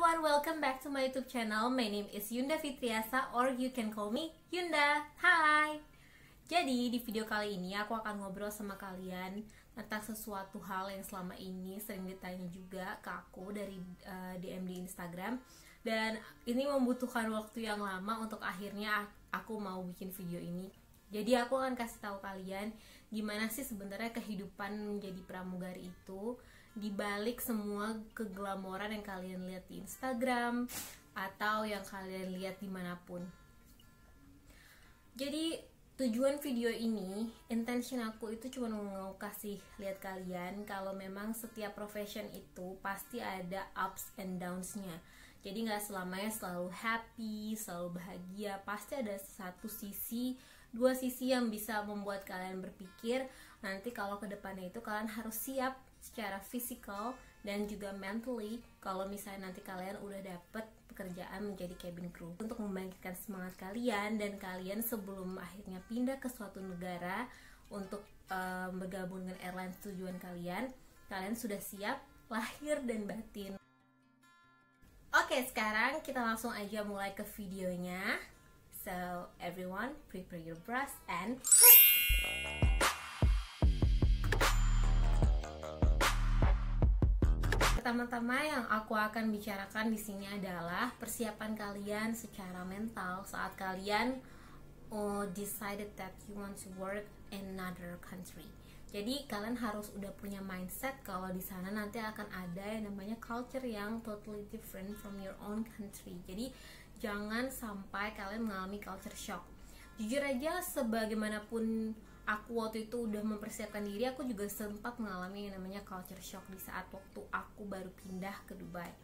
everyone, welcome back to my YouTube channel. My name is Yunda Fitriasa, or you can call me Yunda. Hai. Jadi di video kali ini aku akan ngobrol sama kalian tentang sesuatu hal yang selama ini sering ditanya juga ke aku dari DM di Instagram. Dan ini membutuhkan waktu yang lama untuk akhirnya aku mau bikin video ini. Jadi aku akan kasih tahu kalian gimana sih sebenarnya kehidupan menjadi pramugari itu, dibalik semua keglamoran yang kalian lihat di Instagram atau yang kalian lihat dimanapun. Jadi tujuan video ini, intention aku itu cuma mau kasih lihat kalian kalau memang setiap profession itu pasti ada ups and downs-nya. Jadi nggak selamanya selalu happy, selalu bahagia. Pasti ada dua sisi yang bisa membuat kalian berpikir nanti kalau ke depannya itu kalian harus siap secara fisikal dan juga mentally kalau misalnya nanti kalian udah dapet pekerjaan menjadi cabin crew, untuk membangkitkan semangat kalian dan kalian sebelum akhirnya pindah ke suatu negara untuk bergabung dengan airline tujuan kalian sudah siap lahir dan batin. Oke, sekarang kita langsung aja mulai ke videonya. So everyone, prepare your brush and pertama-tama yang aku akan bicarakan di sini adalah persiapan kalian secara mental saat kalian decided that you want to work in another country. Jadi kalian harus udah punya mindset kalau di sana nanti akan ada yang namanya culture yang totally different from your own country. Jadi jangan sampai kalian mengalami culture shock. Jujur aja, sebagaimanapun aku waktu itu udah mempersiapkan diri, aku juga sempat mengalami yang namanya culture shock di saat waktu aku baru pindah ke Dubai.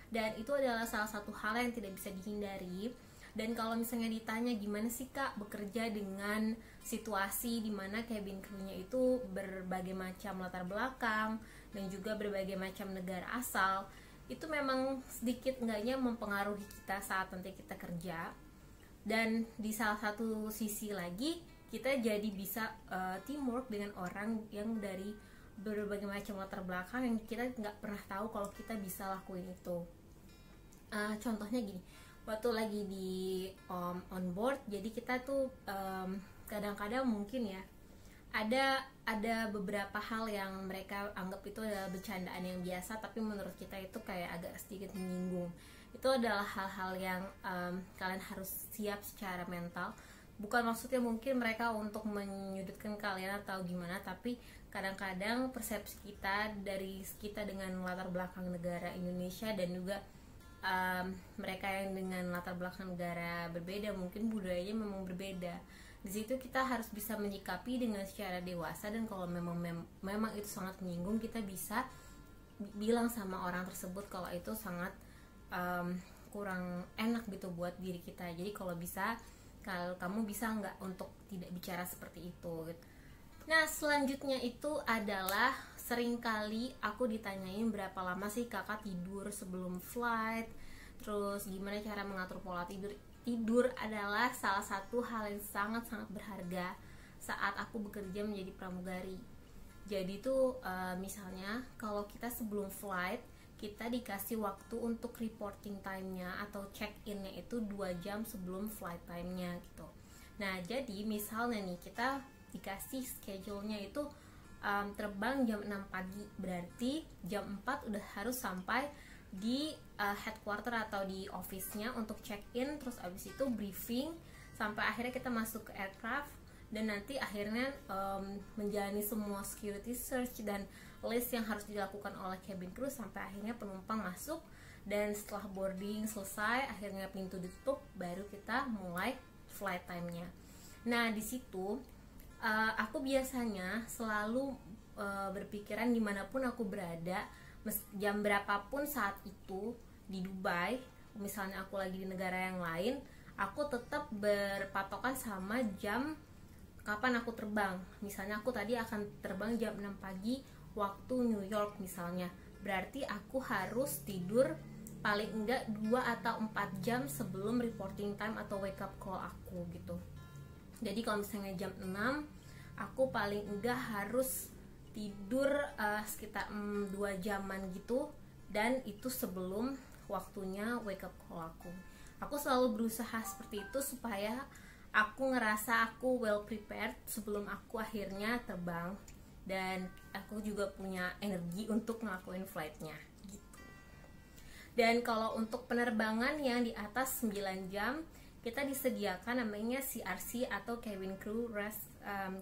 Dan itu adalah salah satu hal yang tidak bisa dihindari. Dan kalau misalnya ditanya gimana sih kak bekerja dengan situasi dimana cabin crew-nya itu berbagai macam latar belakang dan juga berbagai macam negara asal, itu memang sedikit enggaknya mempengaruhi kita saat nanti kita kerja. Dan di salah satu sisi lagi kita jadi bisa teamwork dengan orang yang dari berbagai macam latar belakang yang kita nggak pernah tahu kalau kita bisa lakuin itu. Contohnya gini, waktu lagi di on board, jadi kita tuh kadang-kadang mungkin ya ada beberapa hal yang mereka anggap itu adalah bercandaan yang biasa, tapi menurut kita itu kayak agak sedikit menyinggung. Itu adalah hal-hal yang kalian harus siap secara mental. Bukan maksudnya mungkin mereka untuk menyudutkan kalian atau gimana, tapi kadang-kadang persepsi kita dengan latar belakang negara Indonesia dan juga mereka yang dengan latar belakang negara berbeda, mungkin budayanya memang berbeda. Di situ kita harus bisa menyikapi dengan secara dewasa, dan kalau memang itu sangat menyinggung, kita bisa bilang sama orang tersebut kalau itu sangat kurang enak gitu buat diri kita. Jadi kalau bisa, kalau kamu bisa nggak untuk tidak bicara seperti itu gitu. Nah, selanjutnya itu adalah seringkali aku ditanyain berapa lama sih kakak tidur sebelum flight, terus gimana cara mengatur pola tidur. Tidur adalah salah satu hal yang sangat-sangat berharga saat aku bekerja menjadi pramugari. Jadi tuh misalnya kalau kita sebelum flight, kita dikasih waktu untuk reporting time-nya atau check-in-nya itu 2 jam sebelum flight time-nya gitu. Nah, jadi misalnya nih kita dikasih schedule-nya itu terbang jam 6 pagi, berarti jam 4 udah harus sampai di headquarter atau di office-nya untuk check-in, terus abis itu briefing sampai akhirnya kita masuk ke aircraft, dan nanti akhirnya menjalani semua security search dan list yang harus dilakukan oleh cabin crew sampai akhirnya penumpang masuk. Dan setelah boarding selesai, akhirnya pintu ditutup, baru kita mulai flight time-nya. Nah, di situ aku biasanya selalu berpikiran dimanapun aku berada, jam berapapun saat itu di Dubai, misalnya aku lagi di negara yang lain, aku tetap berpatokan sama jam kapan aku terbang. Misalnya aku tadi akan terbang jam 6 pagi waktu New York misalnya, berarti aku harus tidur paling enggak 2 atau 4 jam sebelum reporting time atau wake up call aku gitu. Jadi kalau misalnya jam 6, aku paling enggak harus tidur sekitar 2 jaman gitu, dan itu sebelum waktunya wake up call aku selalu berusaha seperti itu supaya aku ngerasa aku well prepared sebelum aku akhirnya terbang, dan aku juga punya energi untuk ngelakuin flightnya gitu. Dan kalau untuk penerbangan yang di atas 9 jam, kita disediakan namanya CRC atau cabin crew rest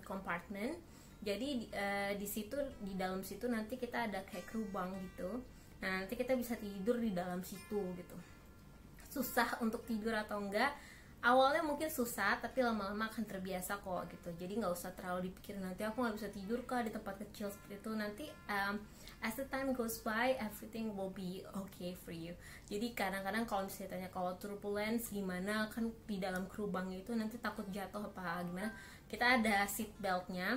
compartment. Jadi di situ, di dalam situ nanti kita ada kayak crew bunk gitu. Nah, nanti kita bisa tidur di dalam situ gitu. Susah untuk tidur atau enggak? Awalnya mungkin susah, tapi lama-lama akan terbiasa kok gitu. Jadi nggak usah terlalu dipikirin nanti aku nggak bisa tidur kah di tempat kecil seperti itu. Nanti as the time goes by, everything will be okay for you. Jadi kadang-kadang kalau misalnya tanya kalau turbulence gimana, kan di dalam crew bunk itu nanti takut jatuh apa gimana, kita ada seat beltnya.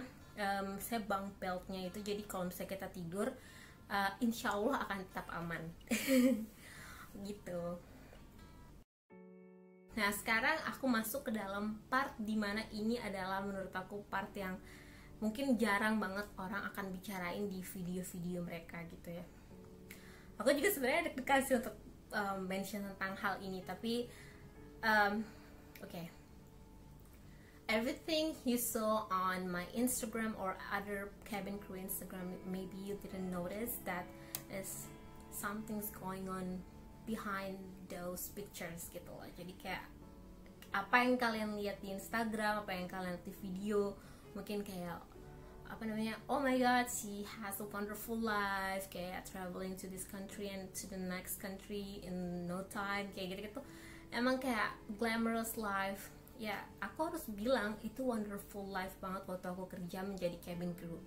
Saya bunk beltnya itu, jadi kalau misalnya kita tidur, insya Allah akan tetap aman. Gitu. Nah, sekarang aku masuk ke dalam part dimana ini adalah menurut aku part yang mungkin jarang banget orang akan bicarain di video-video mereka gitu ya. Aku juga sebenarnya deg-degan sih untuk mention tentang hal ini, tapi okay. Everything you saw on my Instagram or other cabin crew Instagram, maybe you didn't notice that is something's going on behind those pictures gitu loh. Jadi kayak apa yang kalian lihat di Instagram, apa yang kalian lihat di video, mungkin kayak apa namanya, oh my god, she has a wonderful life, kayak traveling to this country and to the next country in no time, kayak gitu-gitu. Emang kayak glamorous life. Ya, aku harus bilang itu wonderful life banget waktu aku kerja menjadi cabin crew.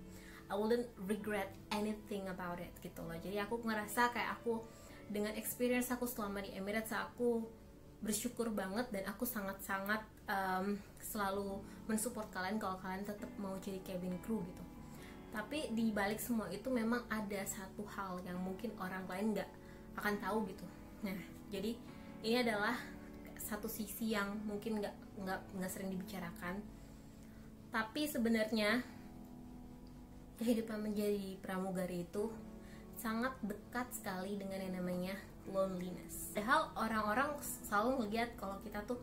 I wouldn't regret anything about it gitu loh. Jadi aku ngerasa kayak aku dengan experience aku selama di Emirates, aku bersyukur banget, dan aku sangat-sangat selalu mensupport kalian kalau kalian tetap mau jadi cabin crew gitu. Tapi di balik semua itu memang ada satu hal yang mungkin orang lain nggak akan tahu gitu. Nah, jadi ini adalah satu sisi yang mungkin nggak sering dibicarakan. Tapi sebenarnya kehidupan menjadi pramugari itu sangat dekat sekali dengan yang namanya loneliness. Padahal orang-orang selalu melihat kalau kita tuh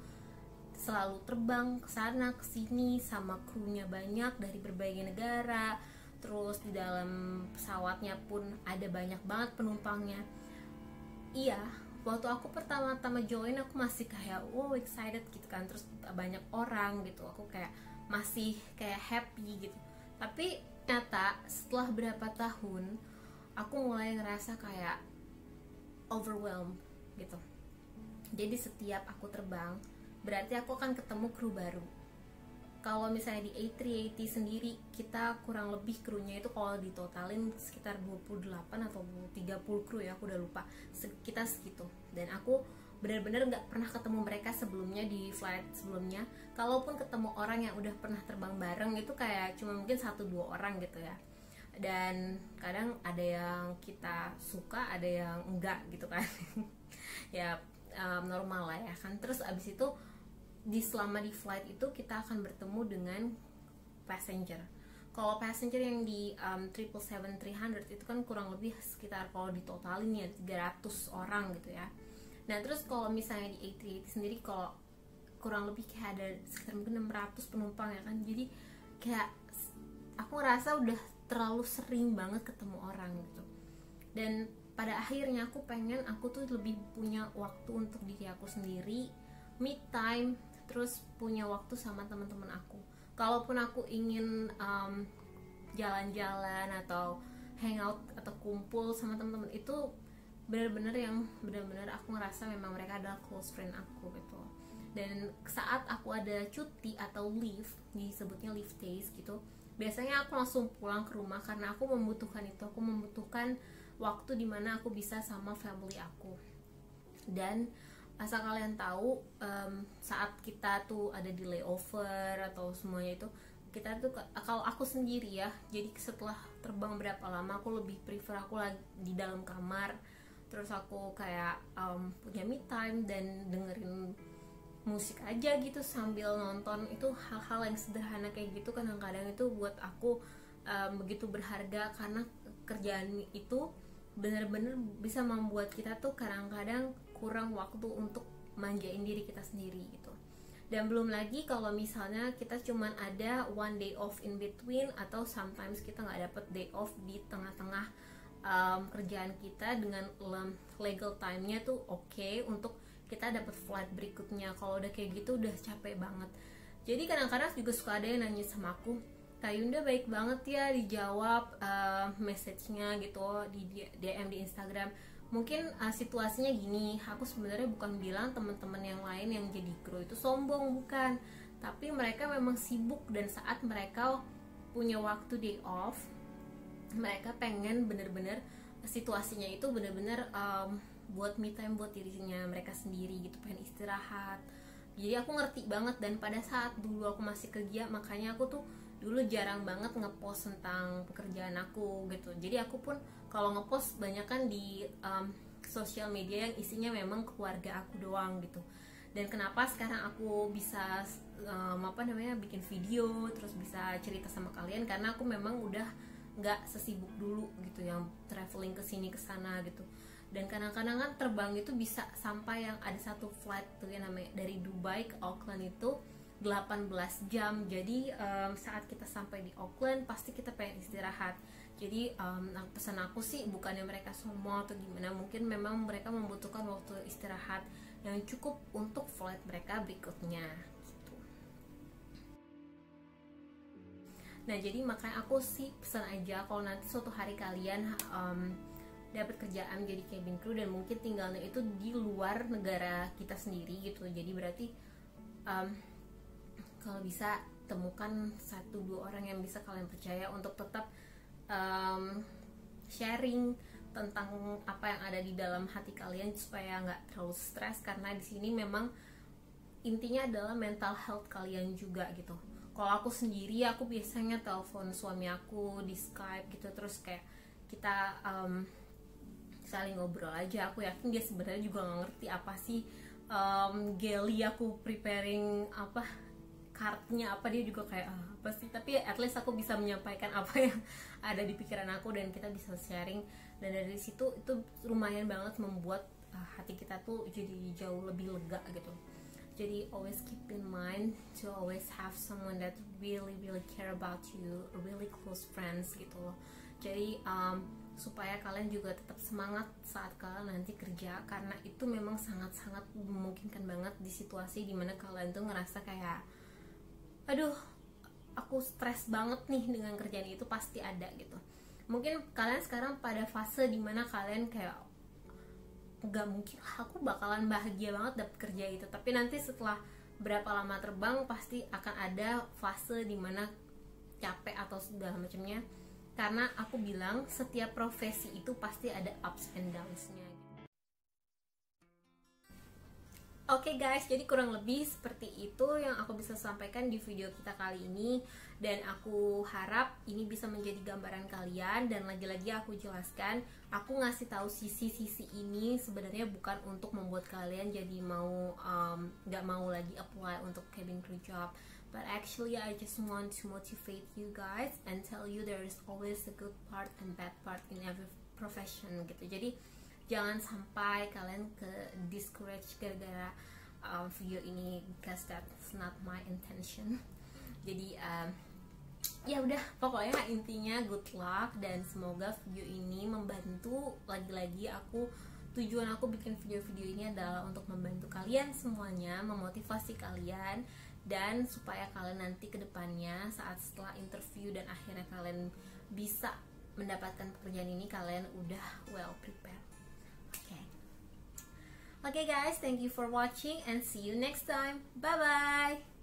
selalu terbang ke sana ke sini sama krunya banyak dari berbagai negara, terus di dalam pesawatnya pun ada banyak banget penumpangnya. Iya, waktu aku pertama-tama join aku masih kayak wow excited gitu kan, terus banyak orang gitu, aku kayak masih kayak happy gitu. Tapi ternyata setelah berapa tahun aku mulai ngerasa kayak overwhelmed gitu. Jadi setiap aku terbang berarti aku akan ketemu kru baru. Kalau misalnya di A380 sendiri kita kurang lebih krunya itu kalau ditotalin sekitar 28 atau 30 kru ya, aku udah lupa, kita segitu. Dan aku benar-benar nggak pernah ketemu mereka sebelumnya di flight sebelumnya. Kalaupun ketemu orang yang udah pernah terbang bareng itu kayak cuma mungkin 1-2 orang gitu ya. Dan kadang ada yang kita suka, ada yang enggak gitu kan. Ya normal lah ya kan. Terus abis itu selama di flight itu kita akan bertemu dengan passenger. Kalau passenger yang di 777-300 itu kan kurang lebih sekitar kalau ditotalin ya 300 orang gitu ya. Nah terus kalau misalnya di A380 sendiri kalau kurang lebih kayak ada sekitar mungkin 600 penumpang ya kan. Jadi kayak aku ngerasa udah terlalu sering banget ketemu orang gitu. Dan pada akhirnya aku pengen aku tuh lebih punya waktu untuk diri aku sendiri, me time, terus punya waktu sama teman-teman aku. Kalaupun aku ingin jalan-jalan atau hangout atau kumpul sama teman-teman, itu benar-benar aku ngerasa memang mereka adalah close friend aku gitu. Dan saat aku ada cuti atau leave, disebutnya leave days gitu, biasanya aku langsung pulang ke rumah karena aku membutuhkan itu. Aku membutuhkan waktu dimana aku bisa sama family aku. Dan asal kalian tahu, saat kita tuh ada di layover atau semuanya itu, kita tuh kalau aku sendiri ya, jadi setelah terbang berapa lama aku lebih prefer aku lagi di dalam kamar, terus aku kayak punya me time dan dengerin musik aja gitu sambil nonton. Itu hal-hal yang sederhana kayak gitu kadang-kadang itu buat aku begitu berharga, karena kerjaan itu bener-bener bisa membuat kita tuh kadang-kadang kurang waktu untuk manjain diri kita sendiri gitu. Dan belum lagi kalau misalnya kita cuman ada one day off in between, atau sometimes kita nggak dapet day off di tengah-tengah kerjaan kita dengan legal time-nya tuh oke untuk kita dapat flight berikutnya. Kalau udah kayak gitu udah capek banget. Jadi kadang-kadang juga suka ada yang nanya sama aku, Kak Yunda baik banget ya dijawab message-nya gitu di DM di Instagram. Mungkin situasinya gini, aku sebenarnya bukan bilang teman-teman yang lain yang jadi kru itu sombong, bukan. Tapi mereka memang sibuk, dan saat mereka punya waktu day off, mereka pengen bener-bener situasinya itu bener-bener buat me time buat dirinya mereka sendiri gitu, pengen istirahat. Jadi aku ngerti banget. Dan pada saat dulu aku masih kerja, makanya aku tuh dulu jarang banget ngepost tentang pekerjaan aku gitu. Jadi aku pun kalau ngepost banyak kan di sosial media yang isinya memang keluarga aku doang gitu. Dan kenapa sekarang aku bisa bikin video terus bisa cerita sama kalian, karena aku memang udah nggak sesibuk dulu gitu yang traveling ke sini ke sana gitu. Dan kadang-kadang kan terbang itu bisa sampai yang ada satu flight tuh yang namanya dari Dubai ke Auckland itu 18 jam. Jadi saat kita sampai di Auckland pasti kita pengen istirahat. Jadi pesan aku sih bukannya mereka sombong atau gimana, mungkin memang mereka membutuhkan waktu istirahat yang cukup untuk flight mereka berikutnya gitu. Nah jadi makanya aku sih pesan aja kalau nanti suatu hari kalian dapat kerjaan jadi cabin crew dan mungkin tinggalnya itu di luar negara kita sendiri gitu, jadi berarti kalau bisa temukan 1-2 orang yang bisa kalian percaya untuk tetap sharing tentang apa yang ada di dalam hati kalian supaya nggak terlalu stres, karena di sini memang intinya adalah mental health kalian juga gitu. Kalau aku sendiri, aku biasanya telepon suami aku di Skype gitu, terus kayak kita saling ngobrol aja. Aku yakin dia sebenarnya juga nggak ngerti apa sih geli aku preparing apa kartnya apa, dia juga kayak apa sih, tapi at least aku bisa menyampaikan apa yang ada di pikiran aku dan kita bisa sharing. Dan dari situ itu lumayan banget membuat hati kita tuh jadi jauh lebih lega gitu. Jadi always keep in mind to always have someone that really care about you, really close friends gitu loh. Jadi supaya kalian juga tetap semangat saat kalian nanti kerja, karena itu memang sangat-sangat memungkinkan banget di situasi dimana kalian tuh ngerasa kayak aduh aku stres banget nih dengan kerjaan itu, pasti ada gitu. Mungkin kalian sekarang pada fase dimana kalian kayak gak mungkin lah aku bakalan bahagia banget dapet kerja itu, tapi nanti setelah berapa lama terbang pasti akan ada fase dimana capek atau segala macamnya. Karena aku bilang setiap profesi itu pasti ada ups and downs-nya. Oke guys, jadi kurang lebih seperti itu yang aku bisa sampaikan di video kita kali ini. Dan aku harap ini bisa menjadi gambaran kalian. Dan lagi-lagi aku jelaskan, aku ngasih tahu sisi-sisi ini sebenarnya bukan untuk membuat kalian jadi mau gak mau lagi apply untuk cabin crew job. But actually I just want to motivate you guys and tell you there is always a good part and bad part in every profession gitu. Jadi jangan sampai kalian ke discourage gara-gara video ini, because that's not my intention. Jadi ya udah, pokoknya intinya good luck dan semoga video ini membantu. Lagi-lagi tujuan aku bikin video-video ini adalah untuk membantu kalian semuanya, memotivasi kalian, dan supaya kalian nanti kedepannya saat setelah interview dan akhirnya kalian bisa mendapatkan pekerjaan ini, kalian udah well prepared. Okay guys, thank you for watching and see you next time. Bye bye.